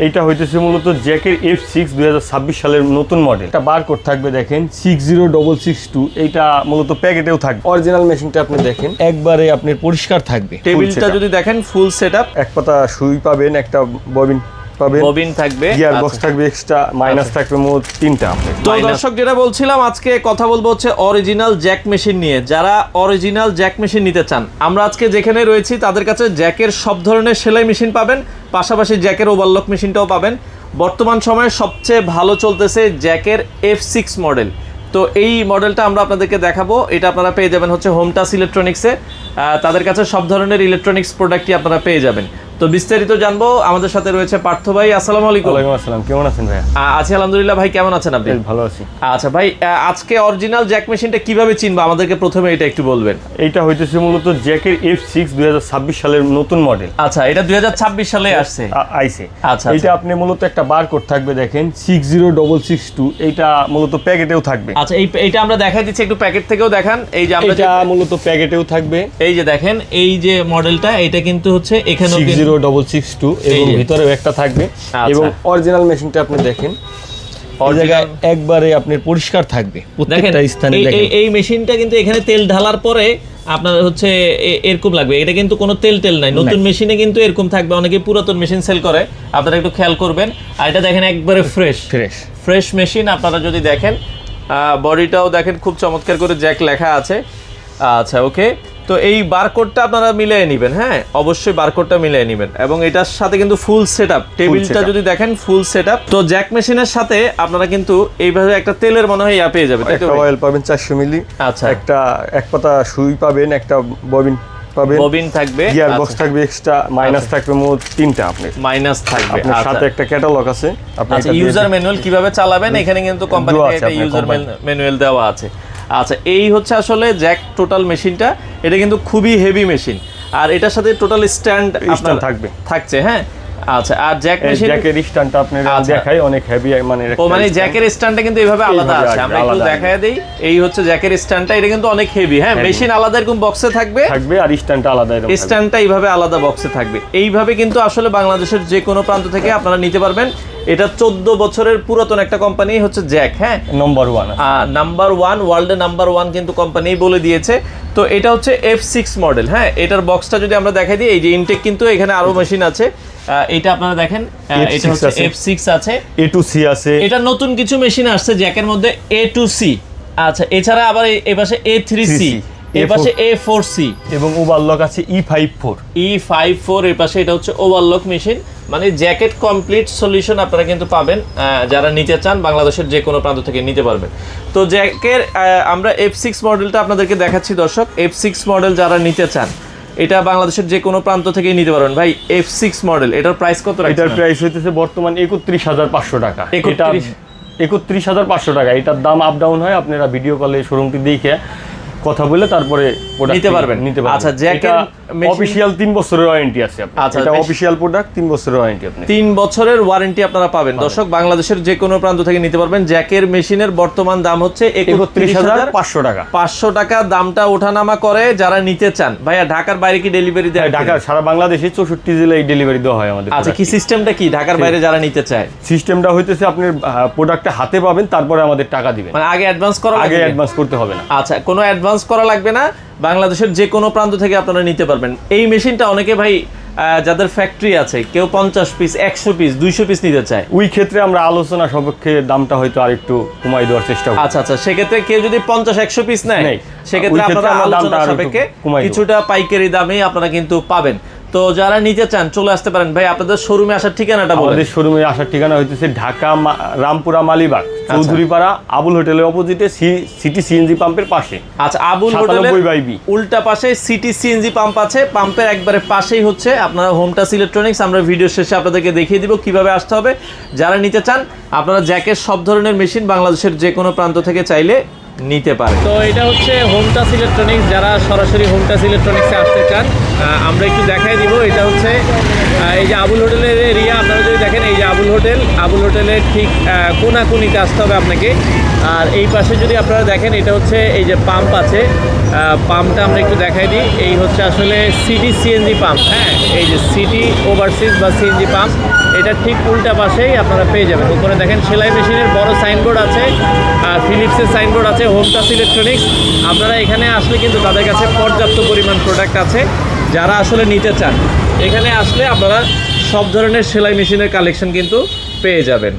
এইটা হইতেছে মূলত জ্যাকের F6 2026 সালের নতুন মডেল। একটা বারকোড থাকবে দেখেন 60662। এইটা মূলত প্যাকেটেও থাকবে। অরিজিনাল মেশিনটা আপনি দেখেন একবারে আপনার পরিষ্কার থাকবে। টেবিলটা যদি দেখেন ফুল সেটআপ, এক পাতা সুই পাবেন, একটা ববিন পাবেন, ববিন থাকবে, গিয়ার বক্স থাকবে এক্সট্রা, মাইনাস থাকবে মোট 3টা। তো দর্শক যেটা বলছিলাম, আজকে কথা বলবো হচ্ছে অরিজিনাল জ্যাক মেশিন নিয়ে। যারা অরিজিনাল জ্যাক মেশিন নিতে চান, আমরা আজকে যেখানে রয়েছি তাদের কাছে জ্যাকের সব ধরনের সেলাই মেশিন পাবেন, পাশাপাশি জ্যাকের ওভারলক মেশিনটাও পাবেন। বর্তমান সময়ে সবচেয়ে ভালো চলতেছে জ্যাকের F6 মডেল। তো এই মডেলটা আমরা আপনাদেরকে দেখাবো। এটা আপনারা পেয়ে যাবেন হচ্ছে হোম টাচ ইলেকট্রনিক্সে। তাদের কাছে সব ধরনের ইলেকট্রনিক্স প্রোডাক্টই আপনারা পেয়ে যাবেন। তো বিস্তারিত জানবো। আমাদের সাথে রয়েছে পার্থ ভাই। আসসালামু আলাইকুম। ওয়ালাইকুম আসসালাম। কেমন আছেন ভাই? আছি আলহামদুলিল্লাহ। ভাই কেমন আছেন আপনি? ভালো আছি। আচ্ছা ভাই, আজকে অরিজিনাল জ্যাক মেশিনটা কিভাবে চিনবো আমাদেরকে প্রথমে এটা একটু বলবেন। এইটা হইতেছে মূলত জ্যাকের F6 2026 সালের নতুন মডেল। আচ্ছা, এটা 2026 সালে আসছে। আইছে। আচ্ছা, এটা আপনি মূলত একটা বারকোড থাকবে দেখেন 60662। এইটা মূলত প্যাকেটেও থাকবে। আচ্ছা, এইটা আমরা দেখাই দিচ্ছি, একটু প্যাকেট থেকেও দেখান। এই যে আমরা এটা মূলত প্যাকেটেও থাকবে। এই যে দেখেন, এই যে মডেলটা, এটা কিন্তু হচ্ছে এখানে 60662 এবং ভিতরেও একটা থাকবে। এবং অরিজিনাল মেশিনটা আপনি দেখেন একবারে আপনার পরিষ্কার থাকবে প্রত্যেকটা স্থানে। এই মেশিনটা কিন্তু এখানে তেল ঢালার পরে আপনার হচ্ছে এরকম লাগবে। এটা কিন্তু কোনো তেল নাই। নতুন মেশিনে কিন্তু এরকম থাকবে। অনেকে পুরাতন মেশিন সেল করে, আপনারা একটু খেয়াল করবেন। আর এটা দেখেন একবারে ফ্রেশ মেশিন। আপনারা যদি দেখেন বডিটাও দেখেন খুব চমৎকার করে জ্যাক লেখা আছে। আচ্ছা, ওকে। তো এই বারকোডটা আপনারা মিলিয়ে নেবেন। হ্যাঁ, অবশ্যই বারকোডটা মিলিয়ে নেবেন। এবং এটার সাথে কিন্তু ফুল সেটআপ, টেবিলটা যদি দেখেন ফুল সেটআপ। তো জ্যাক মেশিনের সাথে আপনারা কিন্তু এইভাবে একটা তেলের মনে হয় পেয়ে যাবেন। একটা অয়েল পাবেন 400 মিলি। আচ্ছা, একটা এক পাতা সুই পাবেন, একটা ববিন পাবেন, ববিন থাকবে, গিয়ার বক্স থাকবে এক্সট্রা, মাইনাস থাকবে মোট 3টা। আপনি মাইনাস থাকবে। আপনার সাথে একটা ক্যাটালগ আছে। আপনি আচ্ছা, ইউজার ম্যানুয়াল কিভাবে চালাবেন এখানে কিন্তু কোম্পানি থেকে একটা ইউজার ম্যানুয়াল দেওয়া আছে। আচ্ছা, এই হচ্ছে আসলে জ্যাক টোটাল মেশিনটা। এটা কিন্তু খুবই হেভি মেশিন। আর এটার সাথে টোটাল স্ট্যান্ড আপনার থাকছে। হ্যাঁ, আচ্ছা। আর জ্যাক মেশিন জ্যাকের স্ট্যান্ডটা আপনারা দেখাই অনেক হেভি, মানে জ্যাকের স্ট্যান্ডটা কিন্তু এইভাবে আলাদা আছে। আমরা একটু দেখায় দেই। এই হচ্ছে জ্যাকের স্ট্যান্ডটা। এটা কিন্তু অনেক হেভি। হ্যাঁ, মেশিন আলাদা এরকম বক্সে থাকবে আর স্ট্যান্ডটা আলাদা। স্ট্যান্ডটা এইভাবে আলাদা বক্সে থাকবে। এইভাবে কিন্তু আসলে বাংলাদেশের যে কোনো প্রান্ত থেকে আপনারা নিতে পারবেন। এটা 14 বছরের পুরাতন একটা কোম্পানি হচ্ছে জ্যাক। হ্যাঁ, নাম্বার 1 ওয়ার্ল্ডে নাম্বার 1 কিন্তু কোম্পানি বলে দিয়েছে। তো এটা হচ্ছে F6 মডেল। হ্যাঁ, এটার বক্সটা যদি আমরা দেখাই দিই, এই যে ইনটেক কিন্তু এখানে আরো মেশিন আছে। এটা আপনারা দেখেন, এটা হচ্ছে F6 আছে, A2C আছে। এটা নতুন কিছু মেশিন আসছে জ্যাকের মধ্যে A2C। আচ্ছা, এছাড়া আবার এই পাশে A3C, এই পাশে A4C এবং ওভারলক আছে E54। এর পাশে এটা হচ্ছে ওভারলক মেশিন। মানে জ্যাকেট কমপ্লিট সলিউশন আপনারা কিন্তু পাবেন। যারা নিতে চান বাংলাদেশের যে কোনো প্রান্ত থেকে নিতে পারবেন। তো জ্যাকের আমরা F6 মডেলটা আপনাদেরকে দেখাচ্ছি দর্শক। F6 মডেল যারা নিতে চান, এটা বাংলাদেশের যে কোনো প্রান্ত থেকে নিতে পারবেন। ভাই, F6 মডেল এটার প্রাইস কত রাখছেন? এটার প্রাইস হইতেছে বর্তমান 31,500 টাকা। 31,500 টাকা। এটার দাম আপ ডাউন হয়। আপনারা ভিডিও কলে শোরুমটি দেখে কথা বলে তারপরে নিতে পারবেন। আচ্ছা, জ্যাকের অফিশিয়াল 3 বছরের ওয়ারেন্টি আছে। আচ্ছা, এটা অফিশিয়াল প্রোডাক্ট, 3 বছরের ওয়ারেন্টি। আপনি 3 বছরের ওয়ারেন্টি আপনারা পাবেন। দর্শক, বাংলাদেশের যে কোনো প্রান্ত থেকে নিতে পারবেন। জ্যাকের মেশিনের বর্তমান দাম হচ্ছে 31,500 টাকা। 500 টাকা দামটা ওঠানামা করে যারা নিতে চান। ভাইয়া, ঢাকার বাইরে কি ডেলিভারি দেয়? ঢাকার সারা বাংলাদেশে 64 জেলায় ডেলিভারি দেওয়া হয় আমাদের। আচ্ছা, কি সিস্টেমটা কি ঢাকার বাইরে যারা নিতে চায়? সিস্টেমটা হইতেছে আপনার প্রোডাক্টটা হাতে পাবেন, তারপরে আমাদের টাকা দিবেন। মানে আগে অ্যাডভান্স করা লাগবে? আগে অ্যাডভান্স করতে হবে না। আচ্ছা, কোনো অ্যাডভান্স করা লাগবে না। বাংলাদেশের যে কোনো প্রান্ত থেকে আপনারা নিতে পারবেন। এই মেশিনটা অনেকে ভাই যাদের ফ্যাক্টরি আছে, কেউ 50 পিস, 100 পিস, 200 পিস নিতে চায়। ওই ক্ষেত্রে আমরা আলোচনা সাপেক্ষে দামটা হয়তো আরেকটু কমাই দেওয়ার চেষ্টা করি। আচ্ছা, সেক্ষেত্রে কেউ যদি 50-100 পিস নেয়, সেক্ষেত্রে আপনারা আলোচনা সাপেক্ষে কিছুটা পাইকারি দামে আপনারা কিন্তু পাবেন। তো যারা নিতে চান চলে আসতে পারেন। ভাই, আপনাদের শোরুমে আসার ঠিকানাটা বলেন। আমাদের শোরুমে আসার ঠিকানা হইতেছে ঢাকা রামপুরা মালিবাগ, চৌধুরীপাড়া আবুল হোটেলের অপোজিটে সিটি সিএনজি পাম্পের পাশে। আচ্ছা, আবুল হোটেলের উল্টা পাশে সিটি সিএনজি পাম্প আছে। পাম্পের একবারে পাশেই হচ্ছে আপনারা হোম টাচ ইলেকট্রনিক্স। আমরা ভিডিও শেষে আপনাদেরকে দেখিয়ে দিব কিভাবে আসতে হবে। যারা নিতে চান আপনারা জ্যাকের সব ধরনের মেশিন বাংলাদেশের যে কোনো প্রান্ত থেকে চাইলে নিতে পারে। তো এটা হচ্ছে হোম টাচ ইলেকট্রনিক্স। যারা সরাসরি হোম টাচ ইলেকট্রনিক্সে আসতে চান, আমরা একটু দেখাই দিব। এটা হচ্ছে এই যে আবুল হোটেলের এরিয়া। আপনারা যদি দেখেন, এই যে আবুল আবুল হোটেল, আবুল হোটেলের ঠিক কোনাকুনিতে আসতে হবে আপনাকে। আর এই পাশে যদি আপনারা দেখেন, এটা হচ্ছে এই যে পাম্প আছে, পাম্পটা আমরা একটু দেখাই দিই। এই হচ্ছে আসলে সিটি সিএনজি পাম্প। হ্যাঁ, এই যে সিটি ওভারসিজ বা সিএনজি পাম্প, এটা ঠিক উল্টা পাশেই আপনারা পেয়ে যাবেন। উপরে দেখেন সেলাই মেশিনের বড় সাইনবোর্ড আছে, আর ফিলিপসের সাইনবোর্ড আছে, হোম টাচ ইলেকট্রনিক্স। আপনারা এখানে আসলে কিন্তু তাদের কাছে পর্যাপ্ত পরিমাণ প্রোডাক্ট আছে যারা আসলে নিতে চান। এখানে আসলে আপনারা সব ধরনের সেলাই মেশিনের কালেকশন কিন্তু পেয়ে যাবেন।